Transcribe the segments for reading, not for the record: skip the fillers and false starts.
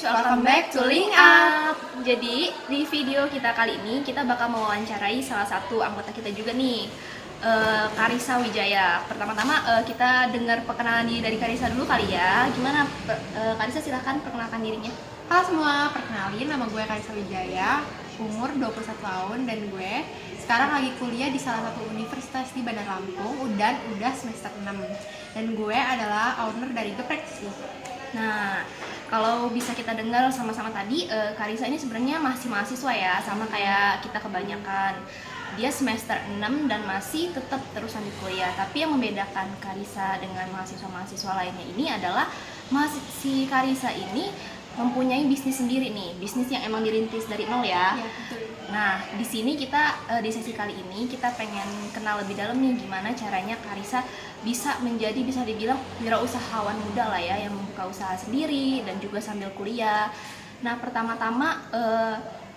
welcome back to Link Up. Jadi di video kita kali ini kita bakal mewawancarai salah satu anggota kita juga nih, Karissa Wijaya. Pertama-tama kita dengar perkenalan diri dari Karissa dulu kali ya. Gimana Karissa, silahkan perkenalkan dirinya. Halo semua, perkenalin nama gue Karissa Wijaya, umur 21 tahun dan gue sekarang lagi kuliah di salah satu universitas di Bandar Lampung dan udah semester 6. Dan gue adalah owner dari Geprek sih. Nah, kalau bisa kita dengar sama-sama tadi, Karissa ini sebenarnya masih mahasiswa ya, sama kayak kita kebanyakan. Dia semester 6 dan masih tetap terusan di kuliah. Tapi yang membedakan Karissa dengan mahasiswa-mahasiswa lainnya ini adalah si Karissa ini mempunyai bisnis sendiri nih, bisnis yang emang dirintis dari nol ya. Iya, betul. Nah, di sini kita di sesi kali ini kita pengen kenal lebih dalam nih gimana caranya Karissa bisa menjadi, bisa dibilang wirausahawan muda lah ya, yang membuka usaha sendiri dan juga sambil kuliah. Nah, pertama-tama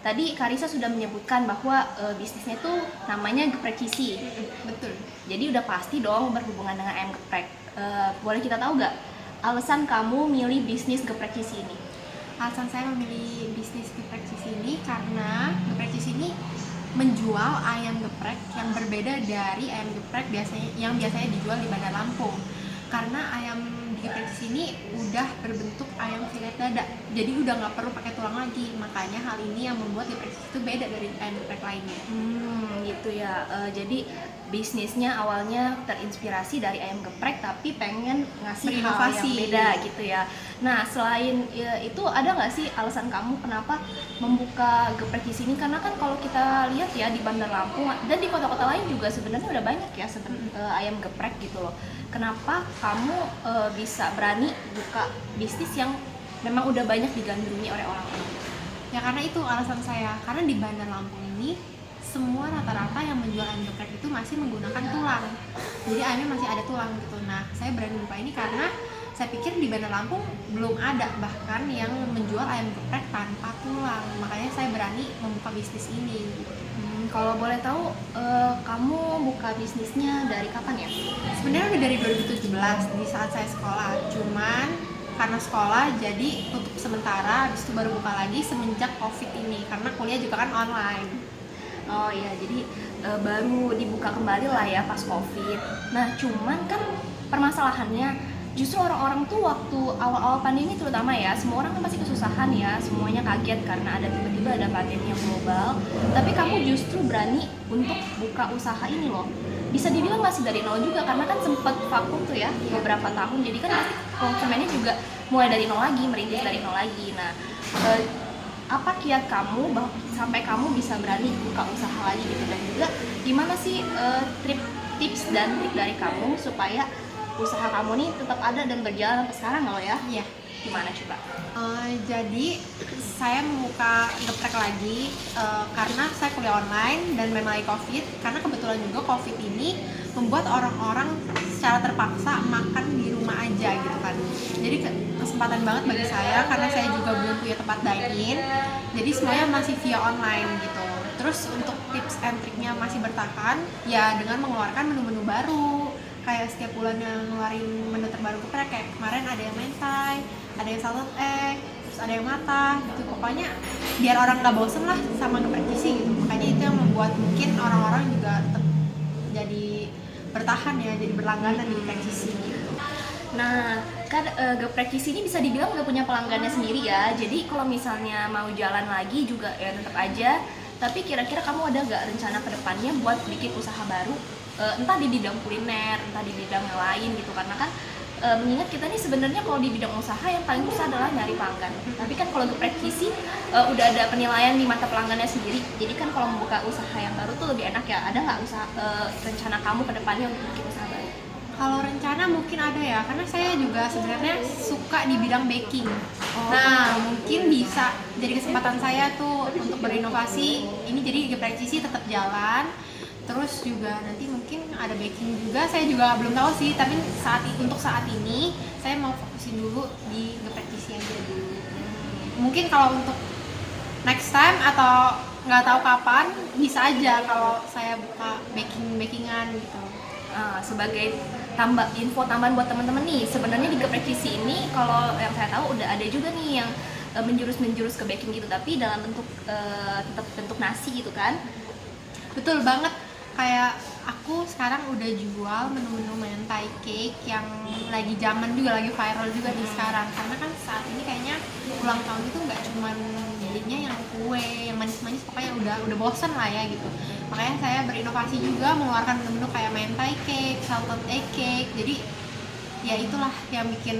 tadi Karissa sudah menyebutkan bahwa bisnisnya itu namanya Geprek Kisi. Betul. Jadi udah pasti dong berhubungan dengan ayam geprek. Boleh kita tahu nggak alasan kamu milih bisnis Geprek Kisi ini? Alasan saya memilih bisnis Geprek ini karena Geprek ini menjual ayam geprek yang berbeda dari ayam geprek yang biasanya dijual di Bandar Lampung. Karena ayam di Geprek ini udah berbentuk ayam filet dada, jadi udah nggak perlu pakai tulang lagi. Makanya hal ini yang membuat Geprek itu beda dari ayam geprek lainnya. Gitu ya. Jadi bisnisnya awalnya terinspirasi dari ayam geprek tapi pengen ngasih hal yang beda gitu ya. Nah, selain itu ada nggak sih alasan kamu kenapa membuka Geprek di sini? Karena kan kalau kita lihat ya di Bandar Lampung dan di kota-kota lain juga sebenarnya udah banyak ya ayam geprek gitu loh. Kenapa kamu bisa berani buka bisnis yang memang udah banyak digandrungi oleh orang-orang? Ya karena itu alasan saya, karena di Bandar Lampung ini semua rata-rata yang menjual ayam geprek itu masih menggunakan tulang. Jadi ayamnya masih ada tulang gitu. Nah, saya berani buka ini karena saya pikir di Bandar Lampung belum ada bahkan yang menjual ayam geprek tanpa tulang. Makanya saya berani membuka bisnis ini. Kalau boleh tahu, kamu buka bisnisnya dari kapan ya? Sebenarnya udah dari 2017 di saat saya sekolah. Cuman karena sekolah jadi tutup sementara, habis itu baru buka lagi semenjak COVID ini karena kuliah juga kan online. Oh iya, jadi baru dibuka kembali lah ya pas COVID. Nah, cuman kan permasalahannya justru orang-orang tuh waktu awal-awal pandemi terutama ya, semua orang kan pasti kesusahan ya, semuanya kaget karena ada tiba-tiba ada pandemi yang global. Tapi kamu justru berani untuk buka usaha ini loh. Bisa dibilang masih dari nol juga karena kan sempat vakum tuh ya beberapa tahun. Jadi kan pasti konsumennya juga mulai dari nol lagi, merintis dari nol lagi. Nah, apa kiat kamu sampai kamu bisa berani buka usaha lagi gitu, dan juga gimana sih tips dan trik dari kamu supaya usaha kamu nih tetap ada dan berjalan sampai sekarang loh ya? Iya. Gimana coba? Jadi saya membuka geprek lagi karena saya kuliah online dan memang lagi COVID. Karena kebetulan juga COVID ini membuat orang-orang secara terpaksa makan di rumah aja gitu kan. Jadi kesempatan banget bagi saya karena saya juga belum punya tempat dine-in. Jadi semuanya masih via online gitu. Terus untuk tips and triknya masih bertahan ya dengan mengeluarkan menu-menu baru. Kayak setiap bulannya ngeluarin menu terbaru geprek, kayak kemarin ada yang mentai, ada yang salted egg, terus ada yang matah gitu. Pokoknya biar orang nggak bosen lah sama geprek isi gitu. Makanya itu yang membuat mungkin orang-orang juga tetap jadi bertahan ya, jadi berlangganan di geprek isi gitu. Nah, kan Geprek Kisi ini bisa dibilang udah punya pelanggannya sendiri ya. Jadi kalau misalnya mau jalan lagi juga ya tetap aja. Tapi kira-kira kamu ada nggak rencana ke depannya buat bikin usaha baru? Entah di bidang kuliner, entah di bidang yang lain gitu. Karena kan mengingat kita nih sebenarnya kalau di bidang usaha yang paling susah adalah nyari pelanggan. Tapi kan kalau Geprek Kisi udah ada penilaian di mata pelanggannya sendiri. Jadi kan kalau membuka usaha yang baru tuh lebih enak ya. Ada nggak rencana kamu ke depannya untuk bikin usaha baru? Kalau rencana mungkin ada ya, karena saya juga sebenarnya suka di bidang baking. Nah, mungkin bisa jadi kesempatan saya tuh untuk berinovasi. Ini jadi Geprek Cici tetap jalan. Terus juga nanti mungkin ada baking juga, saya juga belum tahu sih. Tapi untuk saat ini saya mau fokusin dulu di Geprek Cici aja dulu. Mungkin kalau untuk next time atau nggak tahu kapan bisa aja kalau saya buka bakingan gitu. Sebagai info tambahan buat teman-teman nih, sebenarnya di Geprek Kisi ini kalau yang saya tahu udah ada juga nih yang menjurus ke baking gitu, tapi dalam bentuk tetap bentuk nasi gitu kan. Betul banget, kayak aku sekarang udah jual menu-menu mentai cake yang lagi zaman juga, lagi viral juga nih sekarang. Karena kan saat ini kayaknya ulang tahun itu nggak cuman jadinya yang kue, yang manis-manis, pokoknya udah bosen lah ya gitu. Makanya saya berinovasi juga mengeluarkan menu-menu kayak mentai cake, salted egg cake. Jadi ya itulah yang bikin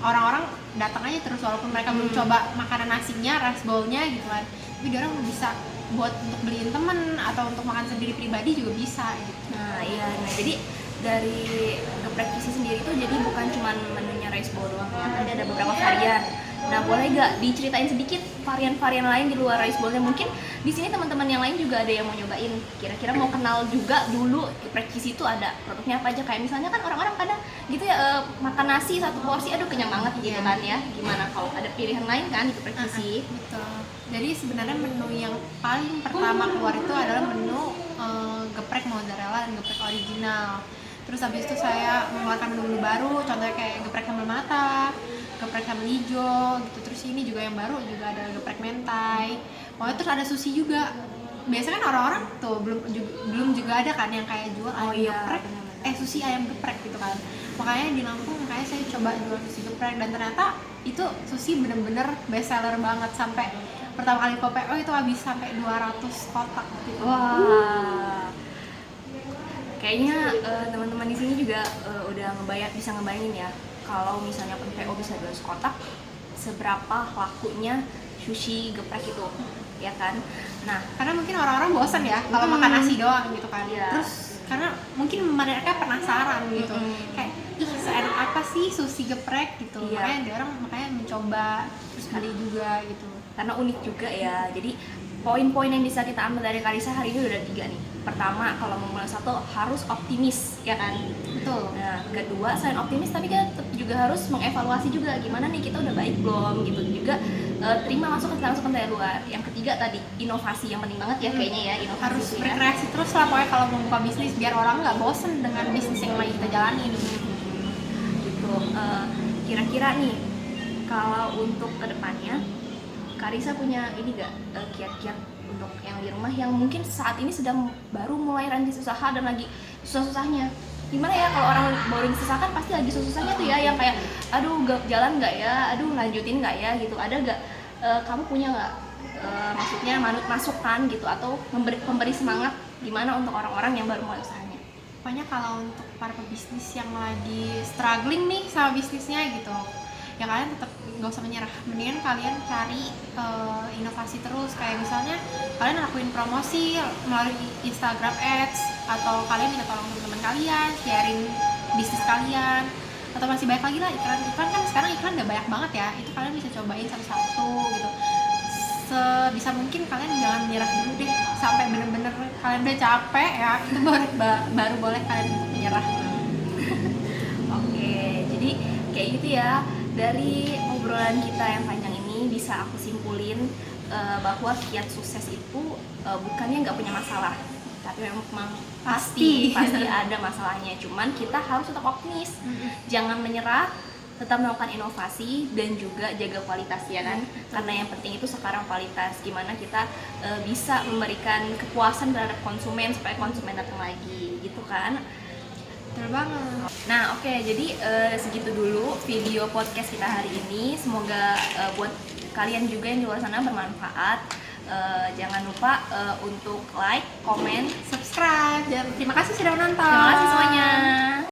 orang-orang datang aja terus walaupun mereka belum coba makanan nasinya, rice bowl-nya gitu kan. Tapi dia orang bisa buat untuk beliin temen atau untuk makan sendiri pribadi juga bisa gitu. Nah iya, nah jadi dari geprek visi sendiri tuh jadi bukan cuma menunya rice bowl doang ya, tadi ada beberapa varian. Nah boleh gak diceritain sedikit varian-varian lain di luar rice bowlnya? Mungkin di sini teman-teman yang lain juga ada yang mau nyobain, kira-kira mau kenal juga dulu geprek visi itu ada produknya apa aja. Kayak misalnya kan orang-orang kadang gitu ya, makan nasi satu porsi aduh kenyang banget gitu kan ya. Gimana kalau ada pilihan lain kan di geprek visi? Betul. Jadi sebenarnya menu yang paling pertama keluar itu adalah menu geprek mozzarella dan geprek original. Terus habis itu saya mengeluarkan menu-menu baru, contohnya kayak geprek sambal mata, geprek sambal hijau gitu. Terus ini juga yang baru juga ada geprek mentai. Oh, terus ada sushi juga. Biasanya kan orang-orang tuh belum juga ada kan yang kayak jual ayam geprek, sushi ayam geprek gitu kan. Makanya di Lampung makanya saya coba jual sushi geprek dan ternyata itu sushi bener-bener best seller banget. Sampai pertama kali PO itu habis sampai 200 kotak gitu. Wah, kayaknya teman-teman di sini juga udah bisa ngebayangin ya, kalau misalnya PO bisa 200 kotak, seberapa lakunya sushi geprek itu, ya kan? Nah, karena mungkin orang-orang bosan ya kalau makan nasi doang gitu kan. Iya. Terus karena mungkin mereka penasaran gitu, kayak ih seenak apa sih sushi geprek gitu. Iya. Makanya dia orang mencoba terus beli juga gitu. Karena unik juga ya. Jadi poin-poin yang bisa kita ambil dari Karissa hari ini udah ada 3 nih. Pertama, kalau mau mulai satu harus optimis, ya kan? Betul. Nah, kedua, selain optimis tapi kita tetap juga harus mengevaluasi juga gimana nih kita udah baik belum gitu. Juga terima masukan dari luar. Yang ketiga tadi, inovasi yang penting banget ya kayaknya ya, inovasi Harus itu ya. berkreasi terus lah pokoknya kalau mau buka bisnis biar orang nggak bosen dengan bisnis yang lagi kita jalani Gitu. Kira-kira nih kalau untuk kedepannya Karissa punya ini gak kiat-kiat untuk yang di rumah yang mungkin saat ini sedang baru mulai rintis usaha dan lagi susah-susahnya? Gimana ya kalau orang baru disusahkan pasti lagi susah-susahnya tuh ya, yang kayak aduh gak jalan nggak ya, aduh lanjutin nggak ya gitu. Ada gak kamu punya nggak maksudnya masukan gitu atau memberi semangat gimana untuk orang-orang yang baru mulai usahanya? Pokoknya kalau untuk para pebisnis yang lagi struggling nih sama bisnisnya gitu, ya kalian tetap nggak usah menyerah. Mendingan kalian cari inovasi terus, kayak misalnya kalian lakuin promosi melalui Instagram Ads, atau kalian minta tolong teman-teman kalian sharing bisnis kalian, atau masih banyak lagi lah iklan kan sekarang iklan udah banyak banget ya. Itu kalian bisa cobain satu-satu gitu. Sebisa mungkin kalian jangan menyerah dulu deh sampai bener-bener kalian udah capek ya, itu baru boleh kalian untuk menyerah. Oke, jadi kayak gitu ya. Dari obrolan kita yang panjang ini bisa aku simpulin bahwa kiat sukses itu bukannya nggak punya masalah, tapi memang pasti ada masalahnya. Cuman kita harus tetap optimis, jangan menyerah, tetap melakukan inovasi dan juga jaga kualitas ya kan. Karena yang penting itu sekarang kualitas, gimana kita bisa memberikan kepuasan terhadap konsumen supaya konsumen datang lagi gitu kan. Betul banget. Nah oke, jadi segitu dulu video podcast kita hari ini. Semoga buat kalian juga yang di luar sana bermanfaat. Jangan lupa untuk like, comment, Subscribe, dan terima kasih sudah menonton. terima kasih semuanya.